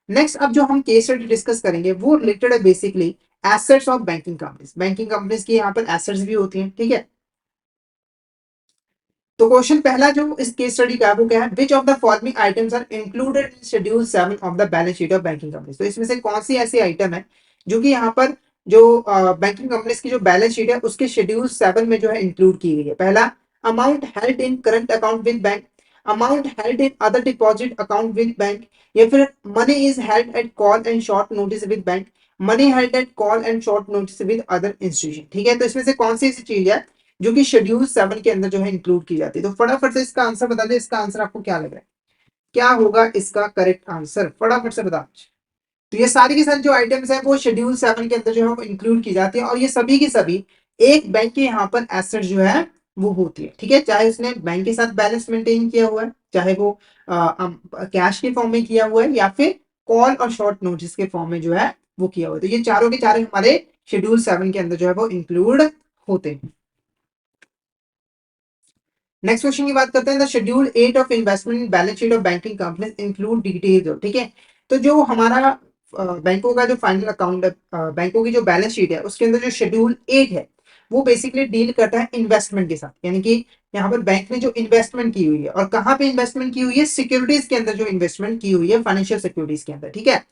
Next अब जो हम केस स्टडी डिस्कस करेंगे वो रिलेटेड है basically assets of banking companies. Banking companies की यहाँ पर एसेट्स भी होती हैं, ठीक है। तो क्वेश्चन पहला जो इस केस स्टडी का है वो क्या है, which of the following items are included in schedule 7 of the balance sheet of banking companies. तो इसमें से कौन सी ऐसी आइटम है जो कि यहाँ पर जो बैंकिंग कंपनीज की जो बैलेंस शीट है उसके शेड्यूल 7 में जो है इंक्लूड की गई है। पहला, amount held in current account with bank, amount held in other deposit account with bank, या फिर money is held at call and short notice with bank, money held at call and short notice with other institution. ठीक है, तो इसमें से कौन सी ऐसी चीज है जो कि शेड्यूल 7 के अंदर जो है इंक्लूड की जाती है। तो फटाफट से इसका आंसर बता दे, इसका आंसर आपको क्या लग रहा है, क्या होगा इसका करेक्ट आंसर, फटाफट से बता। तो ये सारी की सारी जो आइटम्स है वो शेड्यूल 7 के अंदर जो है वो इंक्लूड की जाती है, और ये सभी की सभी एक बैंक के यहाँ पर एसेट जो है वो होती है। ठीक है, चाहे उसने बैंक के साथ बैलेंस मेंटेन किया हुआ है, चाहे वो कैश के फॉर्म में किया हुआ है, या फिर कॉल और शॉर्ट नोटिस के फॉर्म में जो है वो किया हुआ है। तो ये चारों के चारों हमारे शेड्यूल 7 के अंदर जो है वो इंक्लूड होते हैं। नेक्स्ट क्वेश्चन की बात करते हैं, the schedule 8 of investment in balance sheet of banking companies include details. ठीक है, तो जो हमारा बैंकों का जो फाइनल अकाउंट है, बैंकों की जो बैलेंस शीट है उसके अंदर जो शेड्यूल 8 है वो बेसिकली डील करता है इन्वेस्टमेंट के साथ। यानी कि यहाँ पर बैंक ने जो इन्वेस्टमेंट की हुई है, और कहाँ पे इन्वेस्टमेंट की हुई है, सिक्योरिटीज के अंदर जो इन्वेस्टमेंट की हुई है, फाइनेंशियल सिक्योरिटीज के अंदर। ठीक है,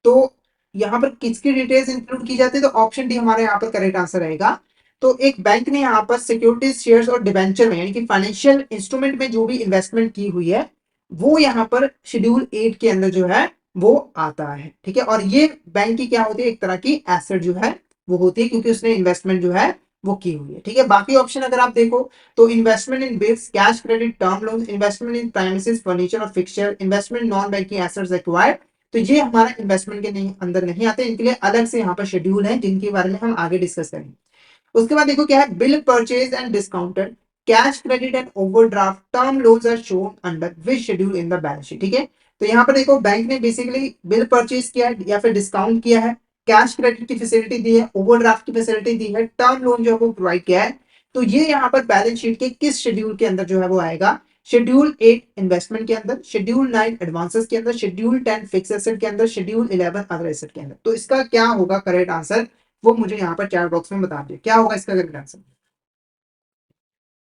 तो यहाँ पर किसकी डिटेल्स इंक्लूड की जाती है, तो ऑप्शन डी हमारे यहाँ पर करेक्ट आंसर रहेगा। तो एक बैंक ने यहाँ पर सिक्योरिटीज, शेयर्स और डिबेंचर में यानी कि फाइनेंशियल इंस्ट्रूमेंट में जो भी इन्वेस्टमेंट की हुई है वो यहाँ पर शेड्यूल 8 के अंदर जो है वो आता है। ठीक है, और ये बैंक की क्या होती है, एक तरह की एसेट जो है वो होती है, क्योंकि उसने इन्वेस्टमेंट जो है वो की हुई है। ठीक है, बाकी ऑप्शन अगर आप देखो तो investment in bills, cash credit, term loan, investment in premises, furniture और fixture, investment non banking assets acquired, तो ये हमारा इन्वेस्टमेंट के अंदर नहीं आते, इनके लिए अलग से यहाँ पर शेड्यूल है जिनके बारे में हम आगे डिस्कस करेंगे। उसके बाद देखो क्या है, bill purchase and discounted, cash credit and overdraft, term loans are shown under which schedule in the balance sheet. ठीक है, तो यहाँ पर देखो बैंक ने बेसिकली बिल परचेज किया है या फिर डिस्काउंट किया है, कैश क्रेडिट की फैसिलिटी दी है, ओवरड्राफ्ट की फैसिलिटी दी है, टर्म लोन जो है वो प्रोवाइड किया है। तो ये यहाँ पर बैलेंस शीट के किस शेड्यूल के अंदर जो है वो आएगा, शेड्यूल 8 इन्वेस्टमेंट के अंदर, शेड्यूल 9 एडवांसेस के अंदर, शेड्यूल 10 फिक्स एसेट के अंदर, शेड्यूल 11 अदर एसेट के अंदर। तो इसका क्या होगा करेक्ट आंसर, वो मुझे यहाँ पर चैट बॉक्स में बता दिए, क्या होगा इसका करेक्ट आंसर,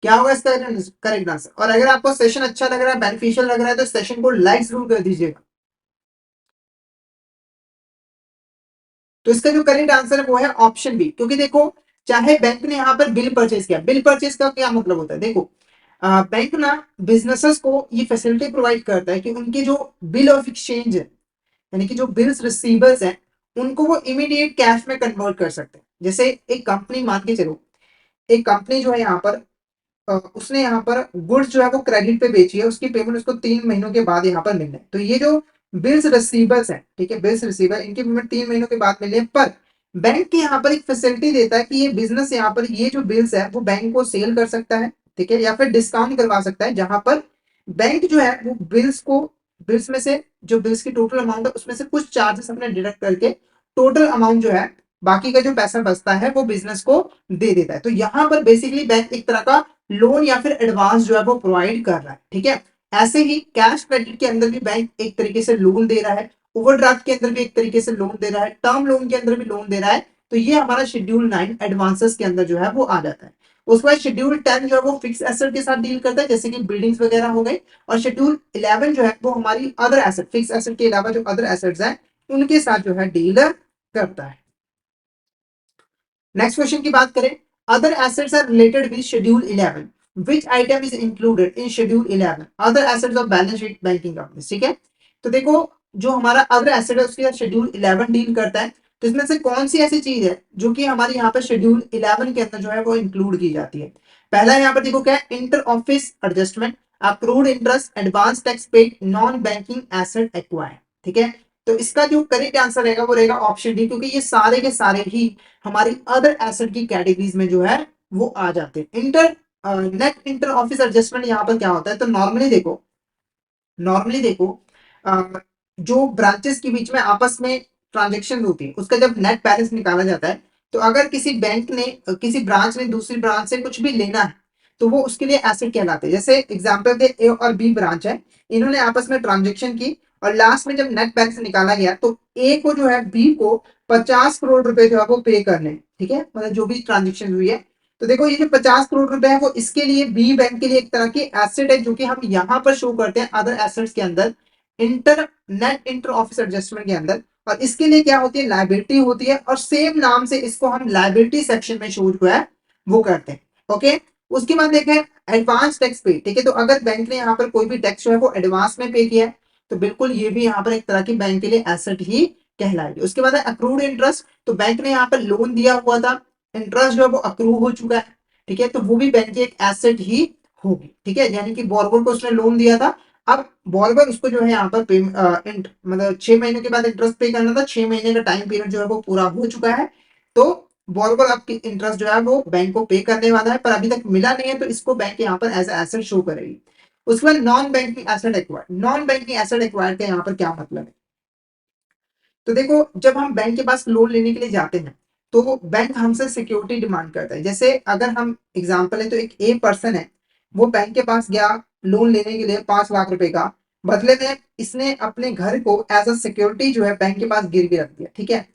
क्या होगा इसका करेक्ट आंसर। और अगर आपको सेशन अच्छा लग रहा है, बेनिफिशियल लग रहा है, तो सेशन को लाइक जरूर कर दीजिएगा। तो इसका जो करेक्ट आंसर है वो है ऑप्शन बी, क्योंकि देखो चाहे बैंक ने यहाँ पर बिल परचेज किया, बिल परचेज का क्या मतलब होता है, देखो बैंक ना बिजनेसेस को ये फैसिलिटी प्रोवाइड करता है कि उनके जो बिल ऑफ एक्सचेंज है, यानी कि जो बिल्स रिसीवर्स हैं उनको वो इमीडिएट कैश में कन्वर्ट कर सकते हैं। जैसे एक कंपनी, मान के चलो एक कंपनी जो है यहाँ पर उसने यहाँ पर गुड्स जो है वो क्रेडिट पे बेची है, उसकी पेमेंट उसको 3 महीनों के बाद यहाँ पर मिलना है। तो ये जो बिल्स रिसीवर्स है, ठीक है, बिल्स रिसीवर, इनकी पेमेंट 3 महीनों के बाद मिलनी है, पर बैंक के यहाँ पर एक फैसिलिटी देता है कि ये बिजनेस यहाँ पर ये जो बिल्स है वो बैंक को सेल कर सकता है, ठीक है, या फिर डिस्काउंट करवा सकता है, जहां पर बैंक जो है वो बिल्स में से जो बिल्स की टोटल अमाउंट है उसमें से कुछ चार्जेस अपने डिडक्ट करके टोटल अमाउंट जो है, बाकी का जो पैसा बचता है वो बिजनेस को दे देता है। तो यहाँ पर बेसिकली बैंक एक तरह का लोन या फिर एडवांस जो है वो प्रोवाइड कर रहा है। ठीक है, ऐसे ही कैश क्रेडिट के अंदर भी बैंक एक तरीके से लोन दे रहा है, ओवरड्राफ्ट के अंदर भी एक तरीके से लोन दे रहा है, टर्म लोन के अंदर भी लोन दे रहा है। तो ये हमारा शेड्यूल 9 एडवांसेस के अंदर जो है वो आ जाता है। उसके बाद शेड्यूल 10 जो है वो फिक्स एसेट के साथ डील करता है, जैसे कि बिल्डिंग्स वगैरह हो गई, और शेड्यूल 11 जो है वो हमारी अदर एसेट, फिक्स एसेट के अलावा जो अदर एसेट्स हैं उनके साथ जो है डील करता है। नेक्स्ट क्वेश्चन की बात करें, other assets are related with schedule 11, which item is included in schedule 11 other assets of balance sheet banking companies। ठीक है, तो देखो जो हमारा अदर एसेट है उसके साथ शेड्यूल 11 डील करता है, तो इसमें से कौन सी ऐसी चीज है जो कि हमारे यहाँ पर शेड्यूल 11 के अंदर जो है वो इंक्लूड की जाती है। पहला यहाँ पर देखो क्या है, inter office adjustment, accrued interest, advance tax paid, non banking asset acquired. ठीक है, तो इसका जो करेक्ट आंसर रहेगा वो रहेगा ऑप्शन डी, क्योंकि ये सारे के सारे ही हमारी अदर एसेट की कैटेगरीज में जो है वो आ जाते हैं। Inter net inter office adjustment यहाँ पर क्या होता है, तो नॉर्मली देखो जो ब्रांचेस के बीच में आपस में ट्रांजेक्शन होती है उसका जब नेट बैलेंस निकाला जाता है, तो अगर किसी बैंक ने किसी ब्रांच ने दूसरी ब्रांच से कुछ भी लेना है तो वो उसके लिए एसेट कहलाते हैं। जैसे एग्जांपल दे, ए और बी ब्रांच है, इन्होंने आपस में ट्रांजेक्शन की और लास्ट में जब नेट बैंक से निकाला गया तो ए को जो है बी को 50 करोड़ रुपए जो है वो पे करने हैं, ठीक है, मतलब जो भी ट्रांजेक्शन हुई है। तो देखो ये जो 50 करोड़ रुपए है वो इसके लिए बी बैंक के लिए एक तरह की एसेट है, जो कि हम यहाँ पर शो करते हैं अदर एसेट्स के अंदर, नेट इंटर ऑफिस एडजस्टमेंट के अंदर। और इसके लिए क्या होती है, लाइबिलिटी होती है, और सेम नाम से इसको हम लाइबिलिटी सेक्शन में शो जो है वो करते हैं। ओके, उसके बाद देखें एडवांस टैक्स पे, ठीक है, तो अगर बैंक ने यहाँ पर कोई भी टैक्स जो है वो एडवांस में पे किया है तो बिल्कुल ये भी यहाँ पर एक तरह की बैंक के लिए एसेट ही कहलाएगी। उसके बाद है अक्रूड इंटरेस्ट, तो बैंक ने यहाँ पर लोन दिया हुआ था, इंटरेस्ट जो है वो अक्रू हो चुका है, ठीक है, तो वो भी बैंक की एक एसेट ही होगी, ठीक है, यानी कि बोरबर को उसने लोन दिया था, अब बोरबर उसको जो है यहाँ पर मतलब 6 महीने के बाद इंटरेस्ट पे करना था, 6 महीने का टाइम पीरियड जो है वो पूरा हो चुका है, तो बोरबर आपकी इंटरेस्ट जो है वो बैंक को पे करने वाला है, पर अभी तक मिला नहीं है, तो इसको बैंक यहाँ पर एज एसेट शो करेगी। उसके बाद non banking asset acquired, non banking asset acquired का यहाँ पर क्या मतलब है, तो देखो जब हम बैंक के पास लोन लेने के लिए जाते हैं तो बैंक हमसे सिक्योरिटी डिमांड करता है। जैसे अगर हम एग्जांपल है तो एक ए पर्सन है, वो बैंक के पास गया लोन लेने के लिए 5 लाख रुपए का, बदले में इसने अपने घर को एज अ सिक्योरिटी जो है बैंक के पास गिरवी रख दिया, ठीक है,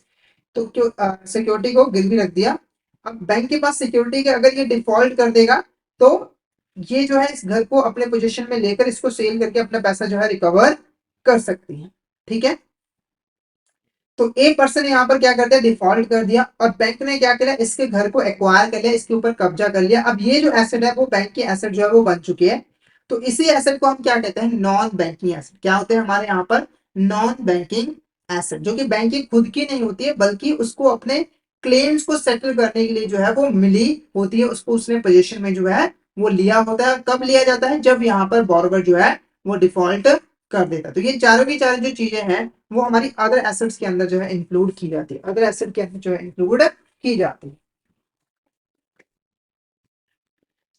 तो क्यों सिक्योरिटी को गिरवी रख दिया। अब बैंक के पास सिक्योरिटी के अगर ये डिफॉल्ट कर देगा तो ये जो है इस घर को अपने पोजीशन में लेकर इसको सेल करके अपना पैसा जो है रिकवर कर सकती है, ठीक है। तो एक पर्सन यहाँ पर क्या करते हैं, डिफॉल्ट कर दिया, और बैंक ने क्या किया, इसके घर को एक्वायर कर लिया, इसके ऊपर कब्जा कर लिया, अब ये जो एसेट है वो बैंक की एसेट जो है वो बन चुकी है। तो इसी एसेट को हम क्या कहते हैं, नॉन बैंकिंग एसेट। क्या होते हैं हमारे यहाँ पर, नॉन बैंकिंग एसेट, जो कि बैंक की खुद की नहीं होती है बल्कि उसको अपने क्लेम्स को सेटल करने के लिए जो है वो मिली होती है, उसको उसने पोजीशन में जो है वो लिया होता है। कब लिया जाता है, जब यहाँ पर बॉर्गर जो है वो डिफॉल्ट कर देता है। तो ये चारों की चारों जो चीजें हैं वो हमारी अदर एसेट्स के अंदर जो है इंक्लूड की जाती है, अदर एसेट के अंदर जो है इंक्लूड की जाती है।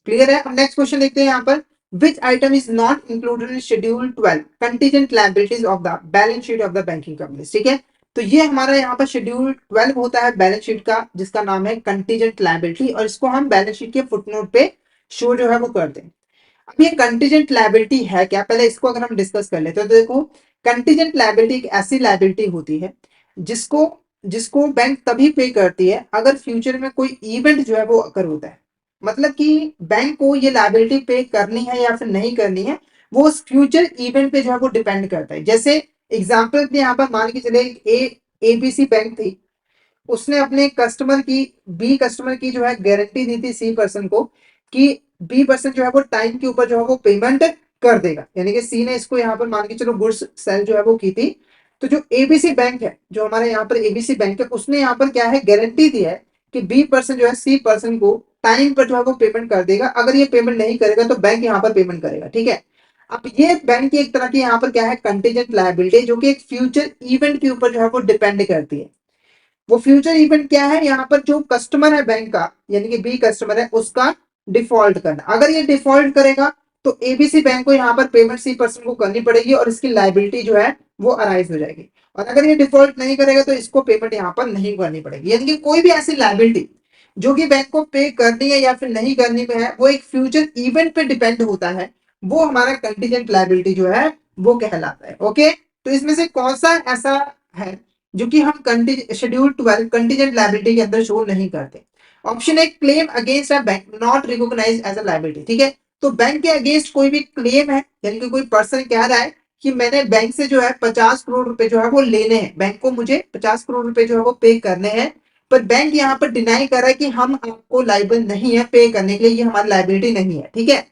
क्लियर है। अब नेक्स्ट क्वेश्चन देखते हैं यहाँ पर, विच item is not included in schedule 12 contingent liabilities of the balance sheet of the banking company, ठीक है। तो ये हमारा यहाँ पर शेड्यूल 12 होता है बैलेंस शीट का, जिसका नाम है कंटीजेंट लायबिलिटी, और इसको हम बैलेंस शीट के फुटनोट पे शो जो है वो करते हैं। अब ये कंटीजेंट लायबिलिटी है क्या, पहले इसको अगर हम डिस्कस कर लेते हैं तो देखो कंटीजेंट लायबिलिटी एक ऐसी लायबिलिटी होती है जिसको जिसको बैंक तभी पे करती है अगर फ्यूचर में कोई इवेंट जो है वो अकर होता है। मतलब कि बैंक को ये लायबिलिटी पे करनी है या फिर नहीं करनी है, वो उस फ्यूचर इवेंट पे जो है वो डिपेंड करता है। जैसे एग्जाम्पल के यहाँ पर मान के चले ए एबीसी बैंक थी, उसने अपने कस्टमर की बी कस्टमर की जो है गारंटी दी थी सी पर्सन को कि बी पर्सन जो है वो टाइम के ऊपर जो है वो पेमेंट कर देगा, यानी कि सी ने इसको यहाँ पर मान के चलो गुड्स सेल जो है वो की थी। तो जो एबीसी बैंक है, जो हमारे यहाँ पर एबीसी बैंक है, उसने यहाँ पर क्या है, गारंटी दी है कि बी पर्सन जो है सी पर्सन को टाइम पर जो है वो पेमेंट कर देगा, अगर ये पेमेंट नहीं करेगा तो बैंक यहाँ पर पेमेंट करेगा, ठीक है। अब ये बैंक की एक तरह की यहाँ पर क्या है, कंटीजेंट लायबिलिटी, जो कि एक फ्यूचर इवेंट के ऊपर जो है वो डिपेंड करती है। वो फ्यूचर इवेंट क्या है, यहाँ पर जो कस्टमर है बैंक का, यानी कि बी कस्टमर है, उसका डिफॉल्ट करना। अगर ये डिफॉल्ट करेगा तो एबीसी बैंक को यहाँ पर पेमेंट सी पर्सन को करनी पड़ेगी और इसकी लाइबिलिटी जो है वो अराइज हो जाएगी। और अगर ये डिफॉल्ट नहीं करेगा तो इसको पेमेंट यहाँ पर नहीं करनी पड़ेगी। यानी कि कोई भी ऐसी लाइबिलिटी जो कि बैंक को पे करनी है या फिर नहीं करनी में है, वो एक फ्यूचर इवेंट पे डिपेंड होता है, वो हमारा कंटीजेंट लाइबिलिटी जो है वो कहलाता है। ओके, तो इसमें से कौन सा ऐसा है जो कि हम शेड्यूल 12 कंटीजेंट लायबिलिटी के अंदर शो नहीं करते। Option A, claim against a bank not recognised as a liability, ठीक है। तो बैंक के अगेंस्ट कोई भी क्लेम है, यानी कि कोई पर्सन कह रहा है कि मैंने बैंक से जो है 50 करोड़ रुपए जो है वो लेने हैं, बैंक को मुझे 50 करोड़ रुपए जो है वो पे करने हैं, पर बैंक यहाँ पर डिनाई कर रहा है कि हम आपको लाइबल नहीं है पे करने के लिए, ये हमारी लाइबिलिटी नहीं है, ठीक है।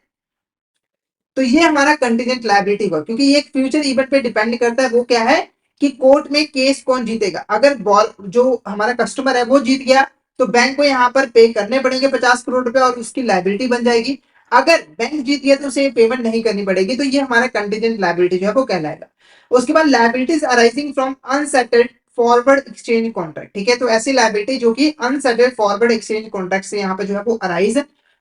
तो ये हमारा कंटीजेंट लायबिलिटी हुआ, क्योंकि ये एक फ्यूचर इवेंट पे डिपेंड करता है। वो क्या है कि कोर्ट में केस कौन जीतेगा, अगर बॉल जो हमारा कस्टमर है वो जीत गया तो बैंक को यहाँ पर पे करने पड़ेंगे 50 करोड़ रुपए और उसकी लायबिलिटी बन जाएगी। अगर बैंक जीत गया तो उसे पेमेंट नहीं करनी पड़ेगी, तो ये हमारा कंटीजेंट लायबिलिटी जो है वो कहलाएगा। उसके बाद liabilities arising from unsettled forward exchange contract, ठीक है। तो ऐसी लायबिलिटी जो कि अनसेटल्ड फॉरवर्ड एक्सचेंज कॉन्ट्रैक्ट से यहाँ पे जो है वो अराइज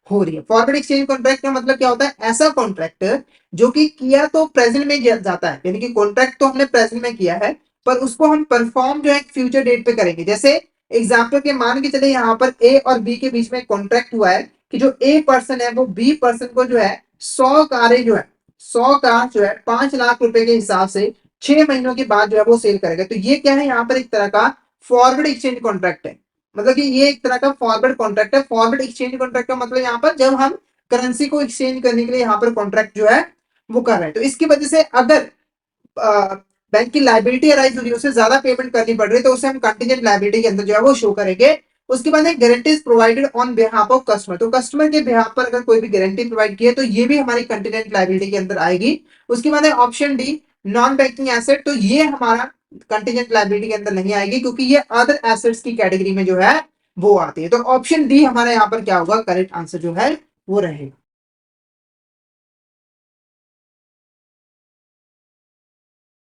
हो रही है। फॉरवर्ड एक्सचेंज कॉन्ट्रैक्ट का मतलब क्या होता है, ऐसा कॉन्ट्रैक्ट जो कि किया तो प्रेजेंट में जाता है, यानी कि कॉन्ट्रैक्ट तो हमने प्रेजेंट में किया है पर उसको हम परफॉर्म जो है फ्यूचर डेट पे करेंगे। जैसे एग्जाम्पल के मान के चले यहाँ पर ए और बी के बीच में कॉन्ट्रैक्ट हुआ है कि जो ए पर्सन है वो बी पर्सन को जो है 100 कारें जो है 100 कार जो है 5 लाख रुपए के हिसाब से 6 महीनों के बाद जो है वो सेल करेगा। तो ये क्या है, यहाँ पर एक तरह का फॉरवर्ड एक्सचेंज कॉन्ट्रैक्ट है। मतलब कि ये एक तरह का फॉरवर्ड कॉन्ट्रैक्ट है। फॉरवर्ड एक्सचेंज कॉन्ट्रैक्ट का मतलब यहाँ पर जब हम करेंसी को एक्सचेंज करने के लिए यहाँ पर कॉन्ट्रैक्ट जो है वो कर रहे हैं। तो इसकी वजह से अगर बैंक की लाइबिलिटी अराइज हो रही है, उसे ज्यादा पेमेंट करनी पड़ रही है, तो उसे हम कंटीजेंट लाइबिलिटी के अंदर जो है वो शो करेंगे। उसके बाद एक guarantees provided on behalf of customer. तो कस्टमर के बिहाफ पर अगर कोई भी गारंटी प्रोवाइड की है तो ये भी हमारी कंटीजेंट लाइबिलिटी के अंदर आएगी। उसके बाद है option D, non banking asset. तो ये हमारा कंटीजेंट लाइबिलिटी के अंदर नहीं आएगी, क्योंकि ये अदर एसेट्स की कैटेगरी में जो है वो आती है। तो ऑप्शन डी हमारा यहाँ पर क्या होगा, करेक्ट आंसर जो है वो रहेगा।